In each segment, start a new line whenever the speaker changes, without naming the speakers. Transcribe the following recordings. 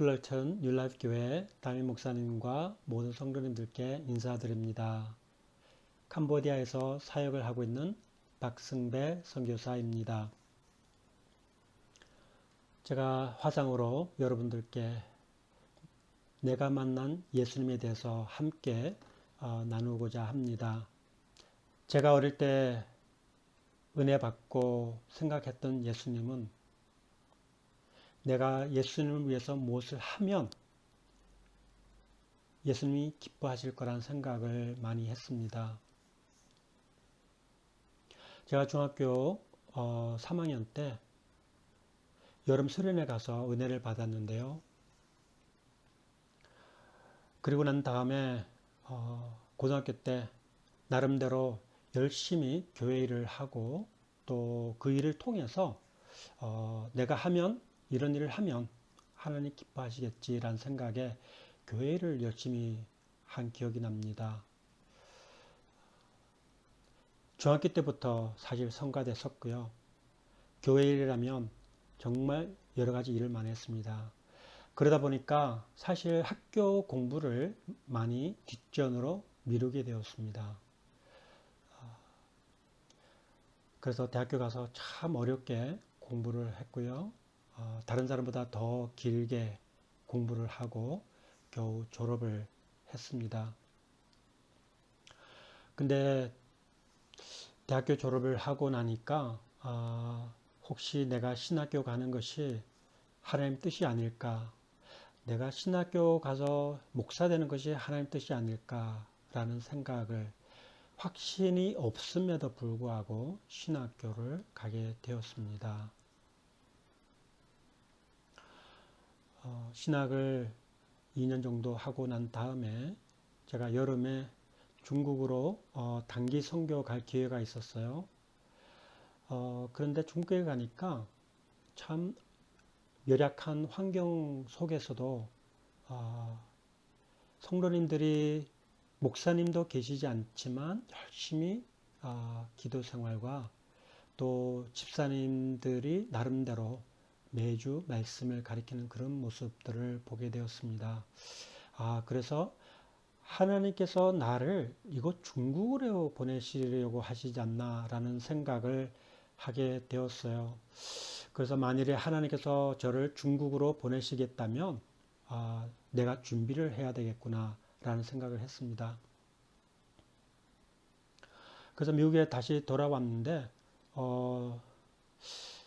플러튼 뉴라이프 교회 담임 목사님과 모든 성도님들께 인사드립니다. 캄보디아에서 사역을 하고 있는 박승배 선교사입니다. 제가 화상으로 여러분들께 내가 만난 예수님에 대해서 함께 나누고자 합니다. 제가 어릴 때 은혜 받고 생각했던 예수님은 내가 예수님을 위해서 무엇을 하면 예수님이 기뻐하실 거란 생각을 많이 했습니다. 제가 중학교 3학년 때 여름 수련회 가서 은혜를 받았는데요. 그리고 난 다음에 고등학교 때 나름대로 열심히 교회 일을 하고 또 그 일을 통해서 내가 하면 이런 일을 하면 하나님 기뻐하시겠지라는 생각에 교회 일을 열심히 한 기억이 납니다. 중학교 때부터 사실 성가대 섰고요. 교회 일이라면 정말 여러 가지 일을 많이 했습니다. 그러다 보니까 사실 학교 공부를 많이 뒷전으로 미루게 되었습니다. 그래서 대학교 가서 참 어렵게 공부를 했고요. 다른 사람보다 더 길게 공부를 하고 겨우 졸업을 했습니다. 근데 대학교 졸업을 하고 나니까 혹시 내가 신학교 가는 것이 하나님 뜻이 아닐까, 내가 신학교 가서 목사 되는 것이 하나님 뜻이 아닐까라는 생각을 확신이 없음에도 불구하고 신학교를 가게 되었습니다. 신학을 2년 정도 하고 난 다음에 제가 여름에 중국으로 단기 선교 갈 기회가 있었어요. 그런데 중국에 가니까 참 열악한 환경 속에서도 성도님들이 목사님도 계시지 않지만 열심히 기도 생활과 또 집사님들이 나름대로 매주 말씀을 가리키는 그런 모습들을 보게 되었습니다. 그래서 하나님께서 나를 이곳 중국으로 보내시려고 하시지 않나라는 생각을 하게 되었어요. 그래서 만일에 하나님께서 저를 중국으로 보내시겠다면 내가 준비를 해야 되겠구나라는 생각을 했습니다. 그래서 미국에 다시 돌아왔는데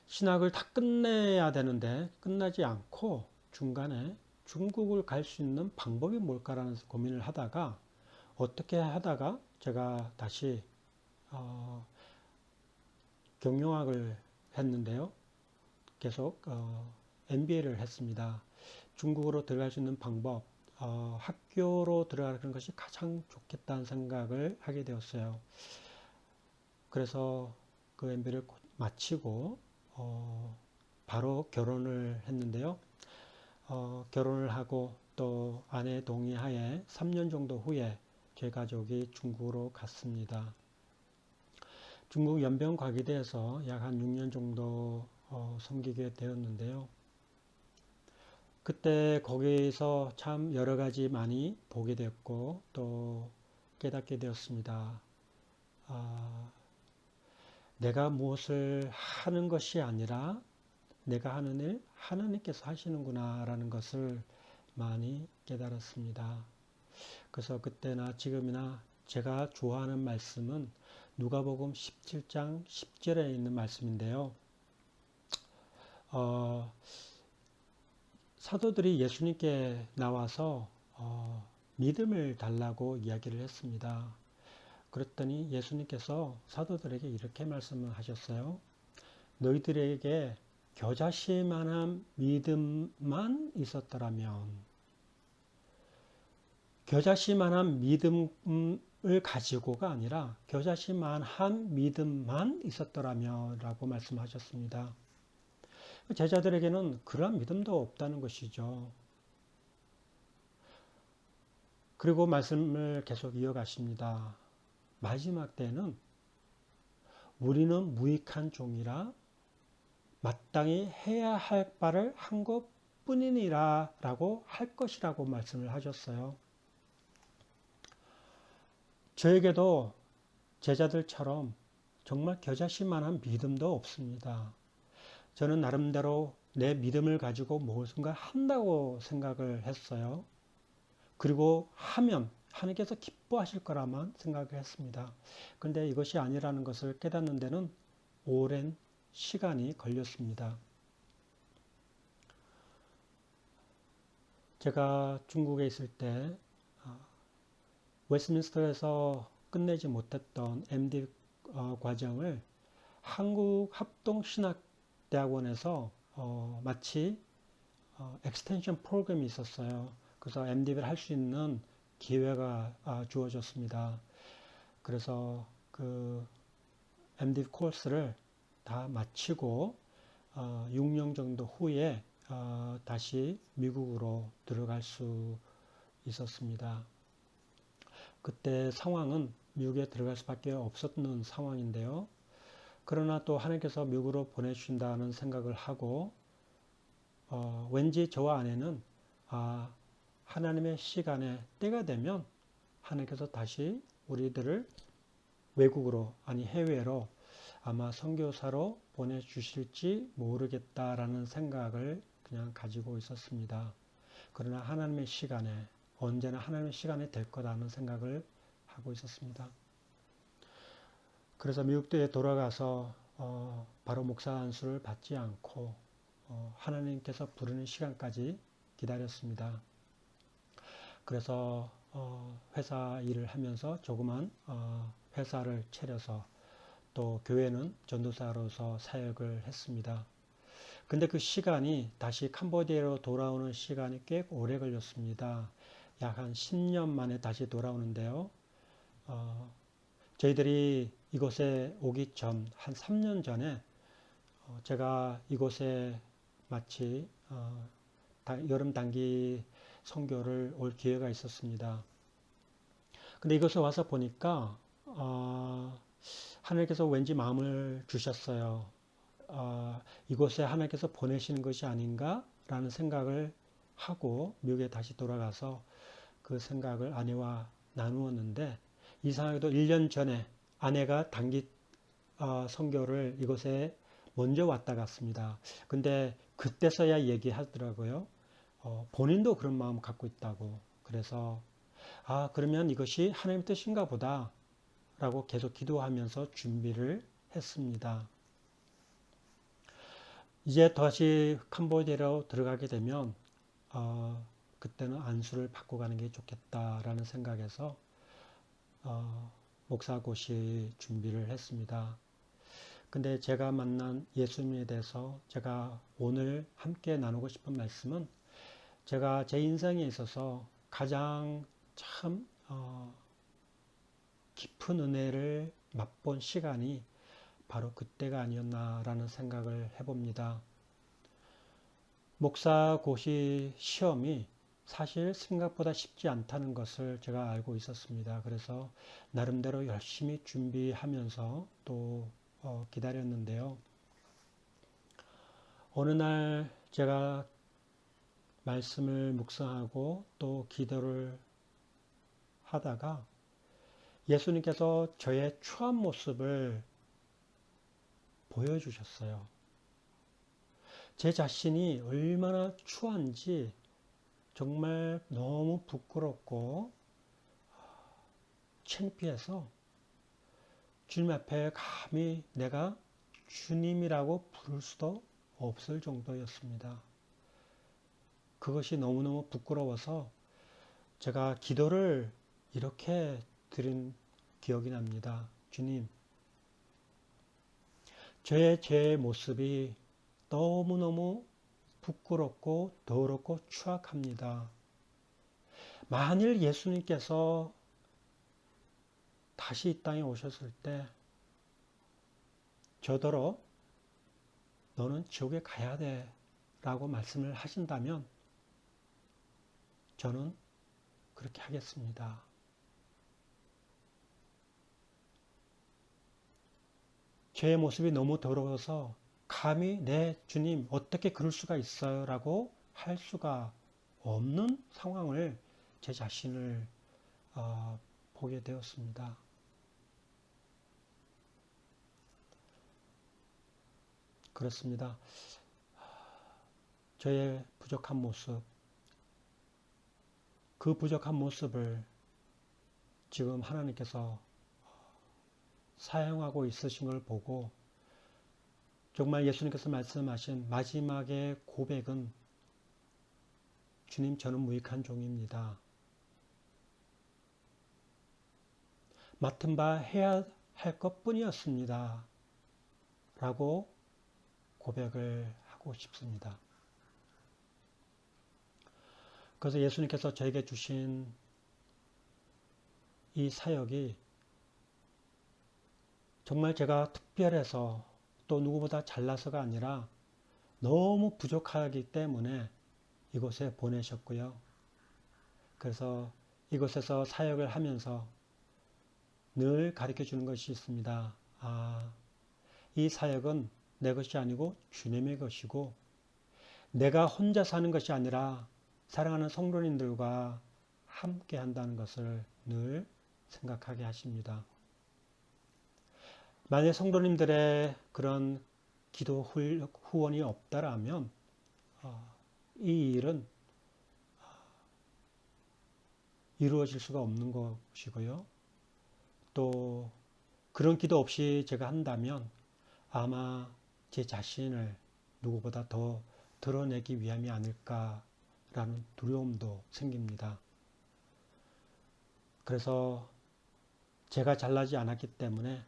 신학을 다 끝내야 되는데 끝나지 않고 중간에 중국을 갈 수 있는 방법이 뭘까라는 고민을 하다가 어떻게 하다가 제가 다시 경영학을 했는데요. 계속 MBA를 했습니다. 중국으로 들어갈 수 있는 방법, 학교로 들어가는 것이 가장 좋겠다는 생각을 하게 되었어요. 그래서 그 MBA를 마치고 바로 결혼을 했는데요. 결혼을 하고 또 아내 동의하에 3년 정도 후에 저희 가족이 중국으로 갔습니다. 중국 연변과기대에서 약 한 6년 정도 섬기게 되었는데요. 그때 거기서 참 여러 가지 많이 보게 되었고 또 깨닫게 되었습니다. 내가 무엇을 하는 것이 아니라 내가 하는 일 하나님께서 하시는구나 라는 것을 많이 깨달았습니다. 그래서 그때나 지금이나 제가 좋아하는 말씀은 누가복음 17장 10절에 있는 말씀인데요. 사도들이 예수님께 나와서 믿음을 달라고 이야기를 했습니다. 그랬더니 예수님께서 사도들에게 이렇게 말씀을 하셨어요. 너희들에게 겨자씨만한 믿음만 있었더라면, 겨자씨만한 믿음을 가지고가 아니라 겨자씨만한 믿음만 있었더라면 라고 말씀하셨습니다. 제자들에게는 그러한 믿음도 없다는 것이죠. 그리고 말씀을 계속 이어가십니다. 마지막 때는 우리는 무익한 종이라 마땅히 해야 할 바를 한 뿐이니라 라고 할 것이라고 말씀을 하셨어요. 저에게도 제자들처럼 정말 겨자씨만한 믿음도 없습니다. 저는 나름대로 내 믿음을 가지고 무엇인가 한다고 생각을 했어요. 그리고 하면 하나님께서 기뻐하실 거라만 생각을 했습니다. 그런데 이것이 아니라는 것을 깨닫는 데는 오랜 시간이 걸렸습니다. 제가 중국에 있을 때 웨스트민스터에서 끝내지 못했던 MD 과정을 한국 합동신학대학원에서 마치 엑스텐션 프로그램이 있었어요. 그래서 MD를 할 수 있는 기회가 주어졌습니다. 그래서 그 MD 코र्스를 다 마치고 6년 정도 후에 다시 미국으로 들어갈 수 있었습니다. 그때 상황은 미국에 들어갈 수밖에 없었는 상황인데요. 그러나 또 하나님께서 미국으로 보내주신다는 생각을 하고 왠지 저와 아내는 하나님의 시간에 때가 되면 하나님께서 다시 우리들을 외국으로 아니 해외로 아마 선교사로 보내주실지 모르겠다라는 생각을 그냥 가지고 있었습니다. 그러나 하나님의 시간에 언제나 하나님의 시간에 될 거라는 생각을 하고 있었습니다. 그래서 미국에 돌아가서 바로 목사 안수를 받지 않고 하나님께서 부르는 시간까지 기다렸습니다. 그래서 회사 일을 하면서 조그만 회사를 차려서 또 교회는 전도사로서 사역을 했습니다. 근데 그 시간이 다시 캄보디아로 돌아오는 시간이 꽤 오래 걸렸습니다. 약 한 10년 만에 다시 돌아오는데요. 저희들이 이곳에 오기 전, 한 3년 전에 제가 이곳에 마치 여름 단기 선교를 올 기회가 있었습니다. 근데 이곳에 와서 보니까 하나님께서 왠지 마음을 주셨어요. 이곳에 하나님께서 보내시는 것이 아닌가라는 생각을 하고 미국에 다시 돌아가서 그 생각을 아내와 나누었는데 이상하게도 1년 전에 아내가 단기 선교를 이곳에 먼저 왔다 갔습니다. 근데 그때서야 얘기하더라고요. 본인도 그런 마음 갖고 있다고. 그래서 그러면 이것이 하나님의 뜻인가 보다 라고 계속 기도하면서 준비를 했습니다. 이제 다시 캄보디아로 들어가게 되면 그때는 안수를 받고 가는 게 좋겠다라는 생각에서 목사고시 준비를 했습니다. 근데 제가 만난 예수님에 대해서 제가 오늘 함께 나누고 싶은 말씀은 제가 제 인생에 있어서 가장 참 깊은 은혜를 맛본 시간이 바로 그때가 아니었나라는 생각을 해봅니다. 목사고시 시험이 사실 생각보다 쉽지 않다는 것을 제가 알고 있었습니다. 그래서 나름대로 열심히 준비하면서 또 기다렸는데요. 어느 날 제가 말씀을 묵상하고 또 기도를 하다가 예수님께서 저의 추한 모습을 보여주셨어요. 제 자신이 얼마나 추한지 정말 너무 부끄럽고 창피해서 주님 앞에 감히 내가 주님이라고 부를 수도 없을 정도였습니다. 그것이 너무너무 부끄러워서 제가 기도를 이렇게 드린 기억이 납니다. 주님, 저의 제 모습이 너무너무 부끄럽고 더럽고 추악합니다. 만일 예수님께서 다시 이 땅에 오셨을 때 저더러 너는 지옥에 가야 돼 라고 말씀을 하신다면 저는 그렇게 하겠습니다. 제 모습이 너무 더러워서 감히 내 주님 어떻게 그럴 수가 있어요? 라고 할 수가 없는 상황을 제 자신을 보게 되었습니다. 그렇습니다. 저의 부족한 모습, 그 부족한 모습을 지금 하나님께서 사용하고 있으신 걸 보고 정말 예수님께서 말씀하신 마지막의 고백은 주님, 저는 무익한 종입니다. 맡은 바 해야 할 것뿐이었습니다. 라고 고백을 하고 싶습니다. 그래서 예수님께서 저에게 주신 이 사역이 정말 제가 특별해서 또 누구보다 잘나서가 아니라 너무 부족하기 때문에 이곳에 보내셨고요. 그래서 이곳에서 사역을 하면서 늘 가르쳐 주는 것이 있습니다. 이 사역은 내 것이 아니고 주님의 것이고 내가 혼자 사는 것이 아니라 사랑하는 성도님들과 함께 한다는 것을 늘 생각하게 하십니다. 만약 성도님들의 그런 기도 후원이 없다라면 이 일은 이루어질 수가 없는 것이고요. 또 그런 기도 없이 제가 한다면 아마 제 자신을 누구보다 더 드러내기 위함이 아닐까라는 두려움도 생깁니다. 그래서 제가 잘나지 않았기 때문에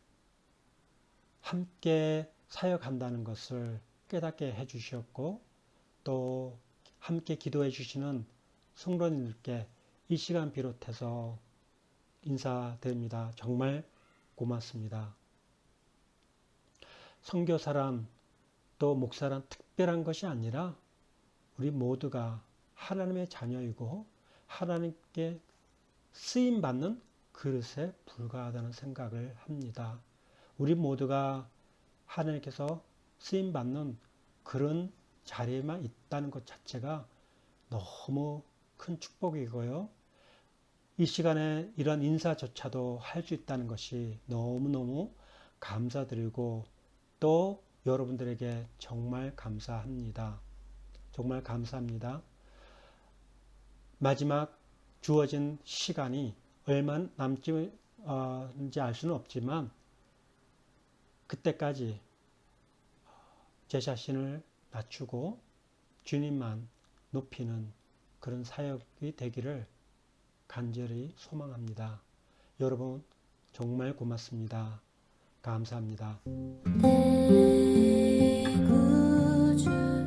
함께 사역한다는 것을 깨닫게 해주셨고 또 함께 기도해 주시는 성도님들께 이 시간 비롯해서 인사드립니다. 정말 고맙습니다. 선교사란 또 목사란 특별한 것이 아니라 우리 모두가 하나님의 자녀이고 하나님께 쓰임받는 그릇에 불과하다는 생각을 합니다. 우리 모두가 하나님께서 쓰임받는 그런 자리에만 있다는 것 자체가 너무 큰 축복이고요. 이 시간에 이런 인사조차도 할 수 있다는 것이 너무너무 감사드리고 또 여러분들에게 정말 감사합니다. 정말 감사합니다. 마지막 주어진 시간이 얼마 남지 알 수는 없지만 그때까지 제 자신을 낮추고 주님만 높이는 그런 사역이 되기를 간절히 소망합니다. 여러분 정말 고맙습니다. 감사합니다. 내 구주